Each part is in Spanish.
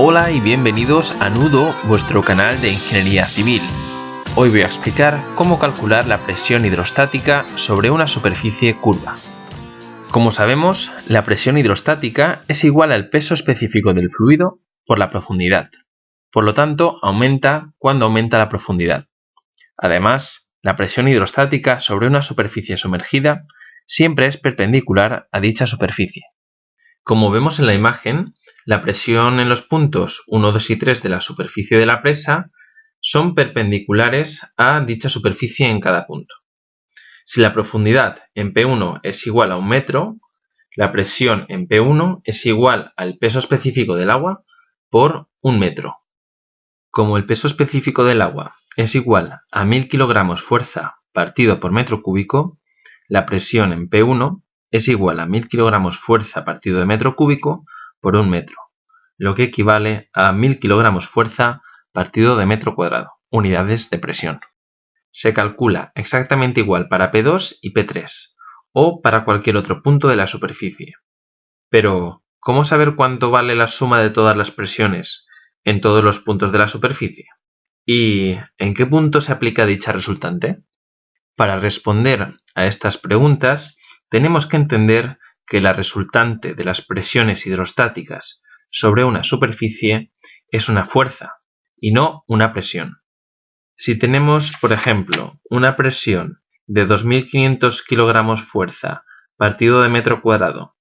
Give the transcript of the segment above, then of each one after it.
Hola y bienvenidos a Nudo, vuestro canal de ingeniería civil. Hoy voy a explicar cómo calcular la presión hidrostática sobre una superficie curva. Como sabemos, la presión hidrostática es igual al peso específico del fluido por la profundidad. Por lo tanto, aumenta cuando aumenta la profundidad. Además, la presión hidrostática sobre una superficie sumergida siempre es perpendicular a dicha superficie. Como vemos en la imagen, la presión en los puntos 1, 2 y 3 de la superficie de la presa son perpendiculares a dicha superficie en cada punto. Si la profundidad en P1 es igual a 1 metro, la presión en P1 es igual al peso específico del agua por 1 metro. Como el peso específico del agua es igual a 1000 kilogramos fuerza partido por metro cúbico, la presión en P1 es igual a 1000 kilogramos fuerza partido de metro cúbico por 1 metro, lo que equivale a 1000 kilogramos fuerza partido de metro cuadrado, unidades de presión. Se calcula exactamente igual para P2 y P3, o para cualquier otro punto de la superficie. Pero, ¿cómo saber cuánto vale la suma de todas las presiones en todos los puntos de la superficie? ¿Y en qué punto se aplica dicha resultante? Para responder a estas preguntas, tenemos que entender que la resultante de las presiones hidrostáticas sobre una superficie es una fuerza y no una presión. Si tenemos, por ejemplo, una presión de 2500 kilogramos fuerza partido de metro cuadrado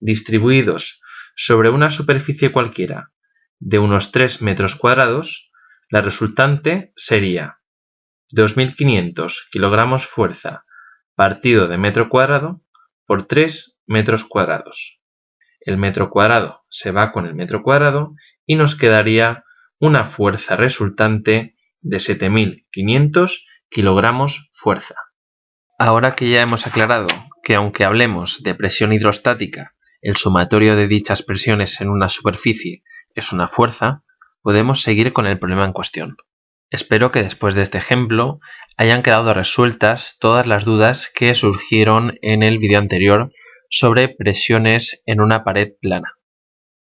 distribuidos sobre una superficie cualquiera de unos 3 metros cuadrados, la resultante sería 2500 kilogramos fuerza partido de metro cuadrado por 3 metros cuadrados. El metro cuadrado se va con el metro cuadrado y nos quedaría una fuerza resultante de 7500 kilogramos fuerza. Ahora que ya hemos aclarado que aunque hablemos de presión hidrostática, el sumatorio de dichas presiones en una superficie es una fuerza, podemos seguir con el problema en cuestión. Espero que después de este ejemplo hayan quedado resueltas todas las dudas que surgieron en el vídeo anterior sobre presiones en una pared plana.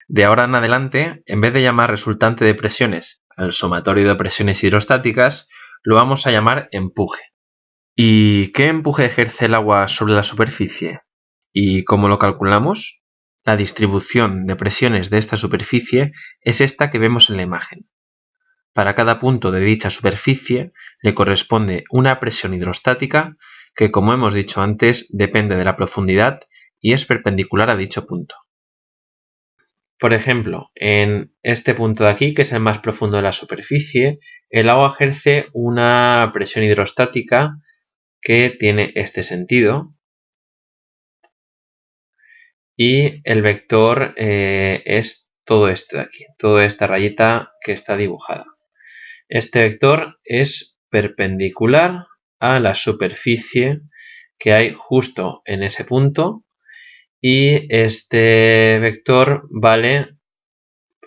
De ahora en adelante, en vez de llamar resultante de presiones al sumatorio de presiones hidrostáticas, lo vamos a llamar empuje. ¿Y qué empuje ejerce el agua sobre la superficie? ¿Y cómo lo calculamos? La distribución de presiones de esta superficie es esta que vemos en la imagen. Para cada punto de dicha superficie le corresponde una presión hidrostática que, como hemos dicho antes, depende de la profundidad y es perpendicular a dicho punto. Por ejemplo, en este punto de aquí, que es el más profundo de la superficie, el agua ejerce una presión hidrostática que tiene este sentido y el vector es todo esto de aquí, toda esta rayita que está dibujada. Este vector es perpendicular a la superficie que hay justo en ese punto y este vector vale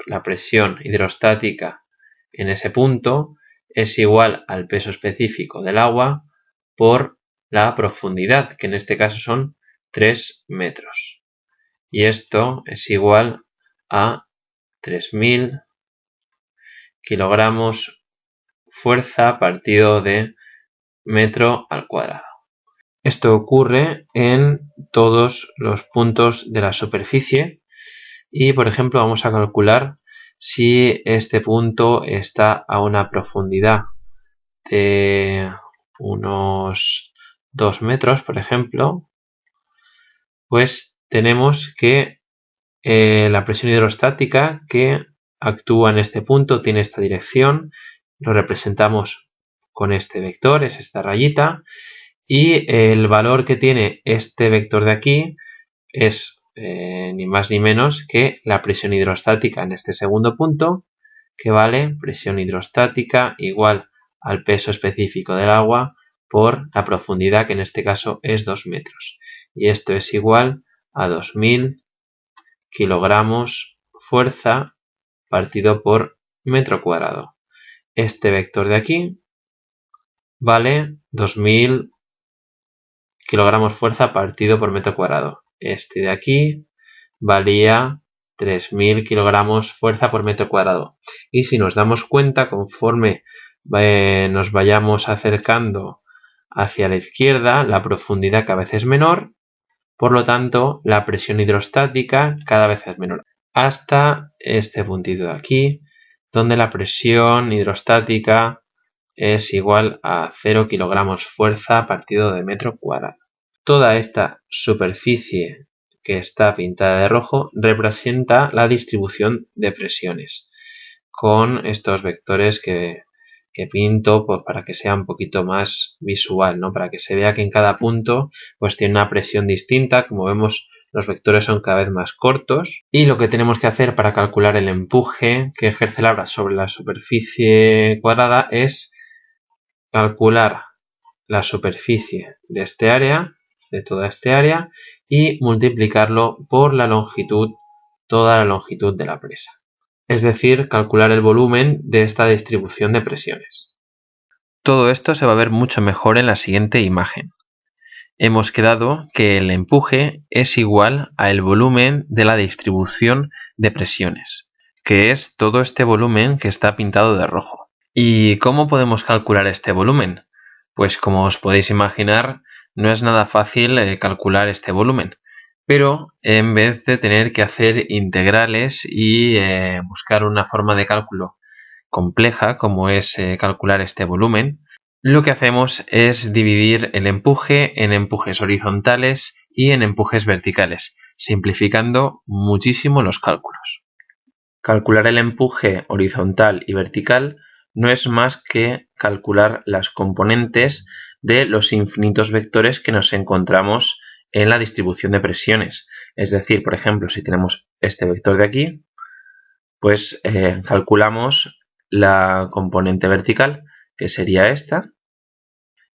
la presión hidrostática en ese punto es igual al peso específico del agua por la profundidad, que en este caso son 3 metros. Y esto es igual a 3000 kilogramos fuerza partido de metro al cuadrado. Esto ocurre en todos los puntos de la superficie y, por ejemplo, vamos a calcular si este punto está a una profundidad de unos 2 metros, por ejemplo, pues tenemos que la presión hidrostática que actúa en este punto tiene esta dirección, lo representamos con este vector, es esta rayita, y el valor que tiene este vector de aquí es ni más ni menos que la presión hidrostática en este segundo punto, que vale presión hidrostática igual al peso específico del agua por la profundidad, que en este caso es 2 metros. Y esto es igual a 2000 kilogramos fuerza partido por metro cuadrado. Este vector de aquí vale 2000 kilogramos fuerza partido por metro cuadrado. Este de aquí valía 3.000 kilogramos fuerza por metro cuadrado. Y si nos damos cuenta, conforme nos vayamos acercando hacia la izquierda, la profundidad cada vez es menor, por lo tanto la presión hidrostática cada vez es menor, hasta este puntito de aquí, donde la presión hidrostática es igual a 0 kilogramos fuerza partido de metro cuadrado. Toda esta superficie que está pintada de rojo representa la distribución de presiones con estos vectores que pinto pues, para que sea un poquito más visual, ¿no? Para que se vea que en cada punto pues tiene una presión distinta. Como vemos, los vectores son cada vez más cortos y lo que tenemos que hacer para calcular el empuje que ejerce la obra sobre la superficie cuadrada es calcular la superficie de este área, de toda este área, y multiplicarlo por la longitud, toda la longitud de la presa. Es decir, calcular el volumen de esta distribución de presiones. Todo esto se va a ver mucho mejor en la siguiente imagen. Hemos quedado que el empuje es igual al volumen de la distribución de presiones, que es todo este volumen que está pintado de rojo. ¿Y cómo podemos calcular este volumen? Pues como os podéis imaginar, no es nada fácil calcular este volumen, pero en vez de tener que hacer integrales y buscar una forma de cálculo compleja como es calcular este volumen, lo que hacemos es dividir el empuje en empujes horizontales y en empujes verticales, simplificando muchísimo los cálculos. Calcular el empuje horizontal y vertical no es más que calcular las componentes de los infinitos vectores que nos encontramos en la distribución de presiones. Es decir, por ejemplo, si tenemos este vector de aquí, pues calculamos la componente vertical, que sería esta,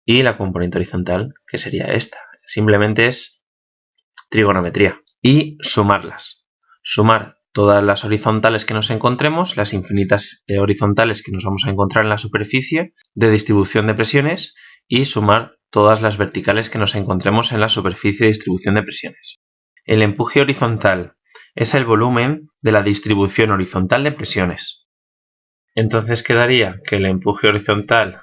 y la componente horizontal, que sería esta. Simplemente es trigonometría. Y sumarlas. Sumar todas las horizontales que nos encontremos, las infinitas horizontales que nos vamos a encontrar en la superficie de distribución de presiones, y sumar todas las verticales que nos encontremos en la superficie de distribución de presiones. El empuje horizontal es el volumen de la distribución horizontal de presiones. Entonces quedaría que el empuje horizontal,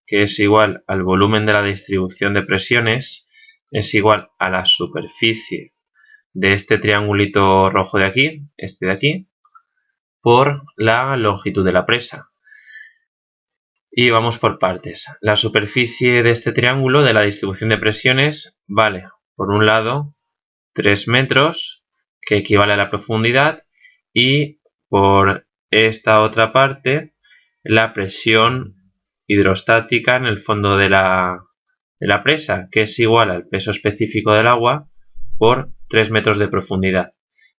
que es igual al volumen de la distribución de presiones, es igual a la superficie de este triangulito rojo de aquí, este de aquí, por la longitud de la presa. Y vamos por partes. La superficie de este triángulo de la distribución de presiones vale, por un lado, 3 metros, que equivale a la profundidad, y por esta otra parte, la presión hidrostática en el fondo de la presa, que es igual al peso específico del agua por 3 metros de profundidad.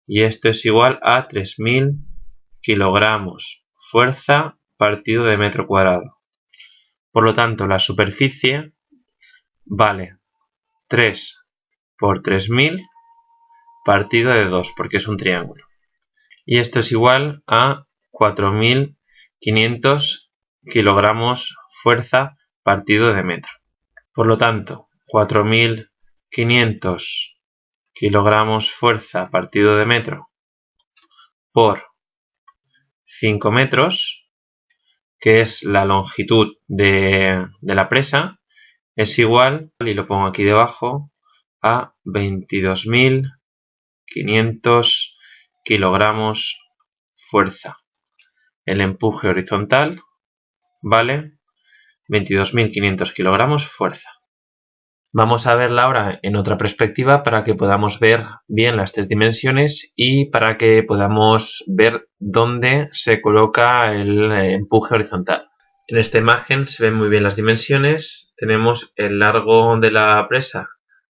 Y esto es igual a 3.000 kilogramos fuerza partido de metro cuadrado. Por lo tanto, la superficie vale 3 por 3.000 partido de 2, porque es un triángulo. Y esto es igual a 4.500 kilogramos fuerza partido de metro. Por lo tanto, 4.500 kilogramos fuerza partido de metro por 5 metros, que es la longitud de la presa, es igual, y lo pongo aquí debajo, a 22.500 kilogramos fuerza. El empuje horizontal vale 22.500 kilogramos fuerza. Vamos a verla ahora en otra perspectiva para que podamos ver bien las tres dimensiones y para que podamos ver dónde se coloca el empuje horizontal. En esta imagen se ven muy bien las dimensiones. Tenemos el largo de la presa,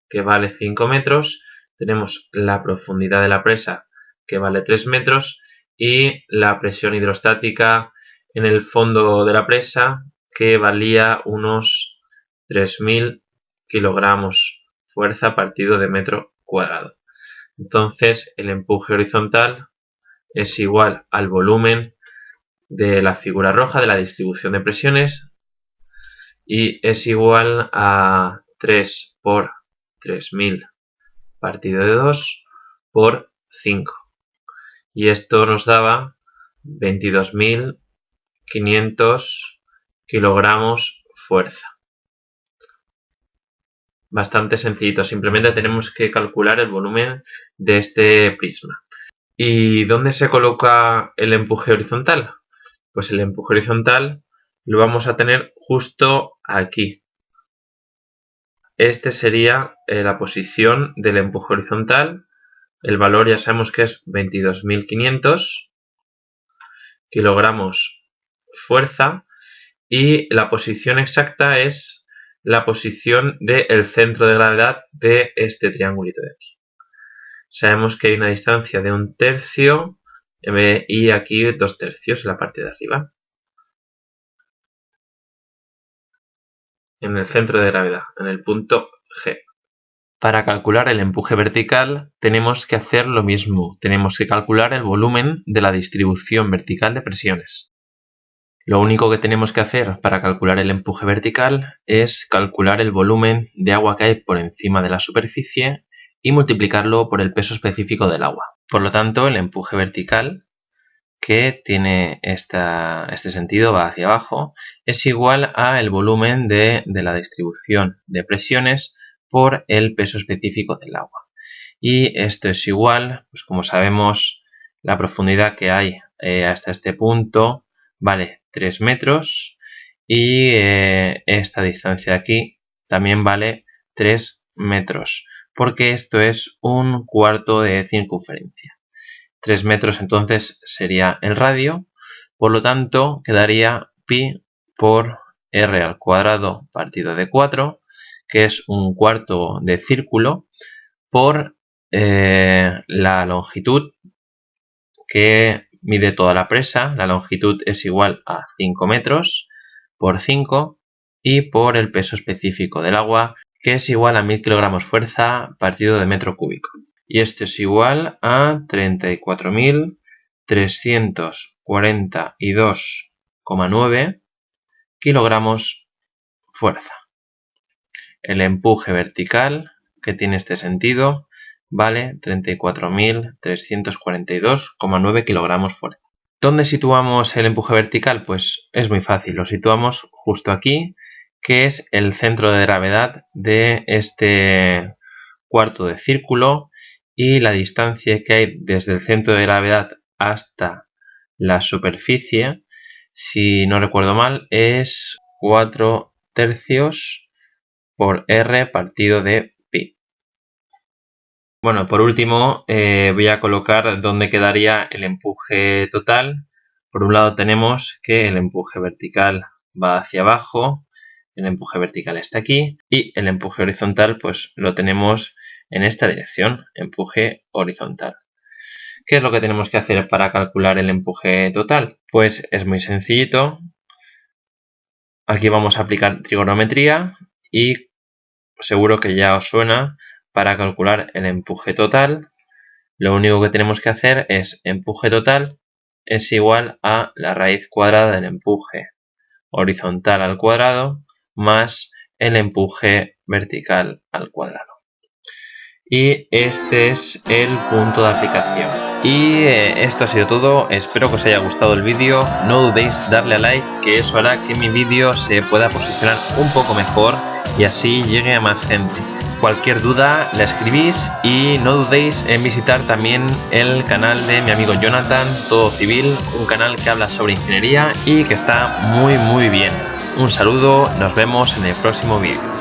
que vale 5 metros. Tenemos la profundidad de la presa, que vale 3 metros. Y la presión hidrostática en el fondo de la presa, que valía unos 3.000 kilogramos fuerza partido de metro cuadrado. Entonces el empuje horizontal es igual al volumen de la figura roja de la distribución de presiones y es igual a 3 por 3.000 partido de 2 por 5. y esto nos daba 22.500 kilogramos fuerza. Bastante sencillito, simplemente tenemos que calcular el volumen de este prisma. ¿Y dónde se coloca el empuje horizontal? Pues el empuje horizontal lo vamos a tener justo aquí. Este sería la posición del empuje horizontal. El valor ya sabemos que es 22.500 kilogramos fuerza y la posición exacta es la posición del centro de gravedad de este triangulito de aquí. Sabemos que hay una distancia de 1/3 y aquí 2/3 en la parte de arriba. En el centro de gravedad, en el punto G. Para calcular el empuje vertical tenemos que hacer lo mismo. Tenemos que calcular el volumen de la distribución vertical de presiones. Lo único que tenemos que hacer para calcular el empuje vertical es calcular el volumen de agua que hay por encima de la superficie y multiplicarlo por el peso específico del agua. Por lo tanto, el empuje vertical, que tiene este sentido, va hacia abajo, es igual al volumen de la distribución de presiones por el peso específico del agua. Y esto es igual, pues como sabemos, la profundidad que hay hasta este punto vale 3 metros y esta distancia de aquí también vale 3 metros, porque esto es 1/4 de circunferencia. 3 metros entonces sería el radio, por lo tanto quedaría pi por r al cuadrado partido de 4, que es 1/4 de círculo, por la longitud que mide toda la presa. La longitud es igual a 5 metros por 5 y por el peso específico del agua, que es igual a 1000 kilogramos fuerza partido de metro cúbico. Y esto es igual a 34.342,9 kilogramos fuerza. El empuje vertical, que tiene este sentido, vale 34.342,9 kilogramos fuerza. ¿Dónde situamos el empuje vertical? Pues es muy fácil, lo situamos justo aquí, que es el centro de gravedad de este cuarto de círculo, y la distancia que hay desde el centro de gravedad hasta la superficie, si no recuerdo mal, es 4/3 por r partido de pi. Bueno, por último voy a colocar dónde quedaría el empuje total. Por un lado tenemos que el empuje vertical va hacia abajo, el empuje vertical está aquí y el empuje horizontal pues lo tenemos en esta dirección, empuje horizontal. ¿Qué es lo que tenemos que hacer para calcular el empuje total? Pues es muy sencillito. Aquí vamos a aplicar trigonometría y seguro que ya os suena. Para calcular el empuje total, lo único que tenemos que hacer es empuje total es igual a la raíz cuadrada del empuje horizontal al cuadrado más el empuje vertical al cuadrado. Y este es el punto de aplicación. Y esto ha sido todo. Espero que os haya gustado el vídeo. No dudéis darle a like, que eso hará que mi vídeo se pueda posicionar un poco mejor y así llegue a más gente. Cualquier duda la escribís y no dudéis en visitar también el canal de mi amigo Jonathan, Todo Civil, un canal que habla sobre ingeniería y que está muy bien. Un saludo, nos vemos en el próximo vídeo.